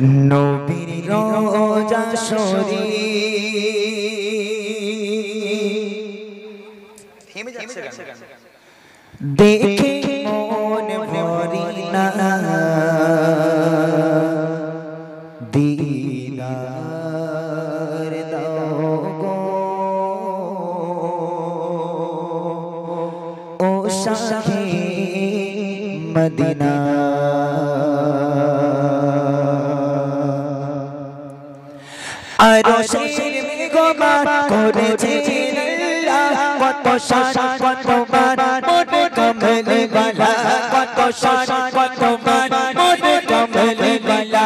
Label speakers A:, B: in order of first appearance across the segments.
A: নবীর রোজা শরীফ থেমে যাচ্ছে গান দেখে মন ভরি না দিদার দাও গো ও শাহে মদিনা আরশের মেঘমান করেছেন আল্লাহ কত শান কত মান মোরে কমলে বালা কত শান কত মান মোরে কমলে বালা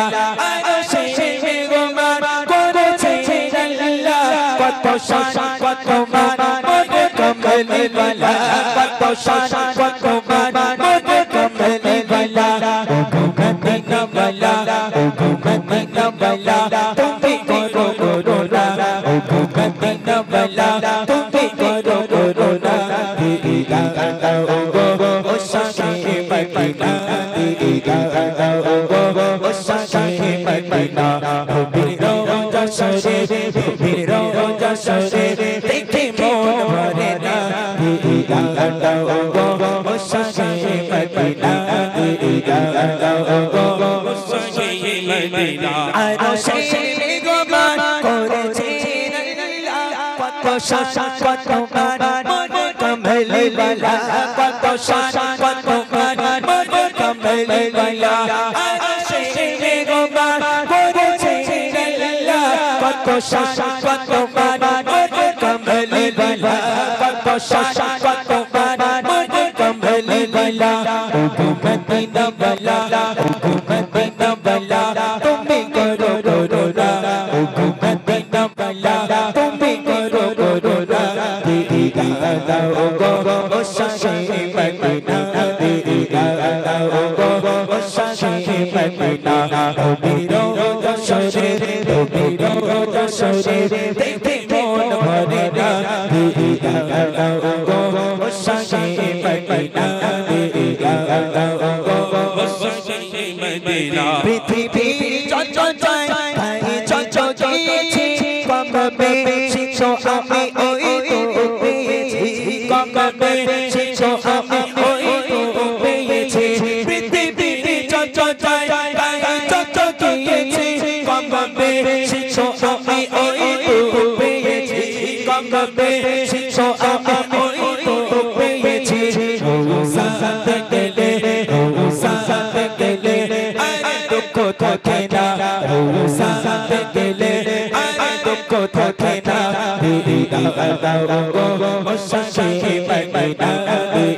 A: আরশের মেঘমান করেছেন আল্লাহ কত শান কত মান মোরে কমলে বালা কত শান কত মান মোরে কমলে বালা ও গো মদিনা বালা ও গো মদিনা বালা তুমি Madiনা bala তুমি করো করোনা দিদা দাও গো ও শাহে মদিনা দিদা দাও গো ও শাহে মদিনা নবীর রোজা শরীফ নবীর রোজা শরীফ দেখে মন ভরে না দিদা দাও গো ও শাহে মদিনা দিদা দাও গো ও শাহে মদিনা আর সেই গোমান করেছে কত শান কত মান মোরে কমলে বালা কত শান কত মান মোরে কমলে বালা আরশের গোমান করেছেন আল্লাহ কত শান কত মান মোরে কমলে বালা কত শান কত মান মোরে কমলে বালা ও গো মদিনা বালা ও গো মদিনা বালা তুমি করো করোনা ও গো মদিনা বালা তুমি দাও গো ও শাহে মদিনা দিদা দাও গো ও শাহে মদিনা নবীর রোজা শরীফ নবীর রোজা শরীফ দেখে মন ভরে না দিদা দাও গো ও শাহে মদিনা দিদা দাও গো ও শাহে মদিনা পৃথিবী চঞ্চল যায় তাই চঞ্চল গিয়েছি কমবে শিখো আমি ওই কমবে শিখো আমি ওই তো পেয়েছি পৃথিবী চঞ্চল যায় তাই চঞ্চল গিয়েছি কমবে শিখো আমি ওই তো পেয়েছি কমবে শিখো আমি ওই তো পেয়েছি সাথে গেলে সাথে গেলে আরে দুঃখ থাকে না সাথে গেলে আরে দুঃখ থাকে না দিদা দাও গো ও শাহে মদিনা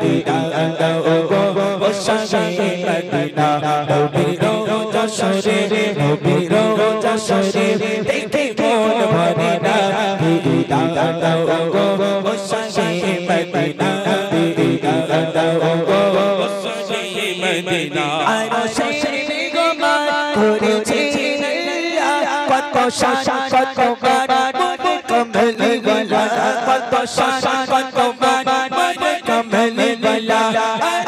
A: দিদা দাও গো ও শাহে মদিনা নবীর রোজা শরীফ নবীর রোজা শরীফ দেখে মন ভরে না দিদা দাও গো ও শাহে মদিনা দিদা দাও গো ও শাহে মদিনা আরশের গোমান করেছেন আল্লাহ কত শান কত মান মোরে কমলে বালা কত শান কত মান মোরে কমলে বালা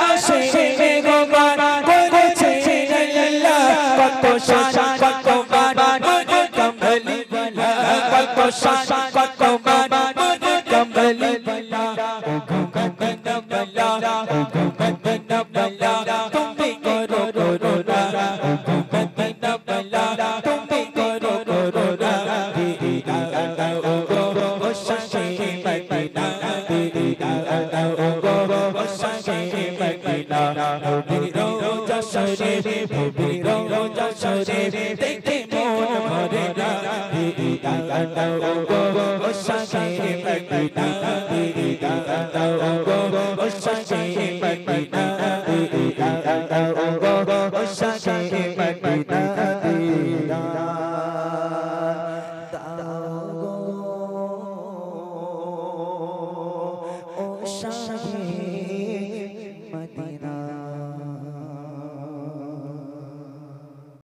A: আরশের গোমান করেছেন আল্লাহ কত শান কত মান মোরে কমলে বালা কত শান কত মান মোরে কমলে বালা ও গো মদিনা বালা ও গো মদিনা বালা তুমি করো করোনা ও গো মদিনা বালা তুমি করো করোনা দিদা দাও গো ও শাহে মদিনা দিদা দাও গো ও শাহে মদিনা নবীর রোজা শরীফ নবীর রোজা শরীফ দেখে মন ভরে না দিদা দাও গো ও শাহে মদিনা দিদা দাও গো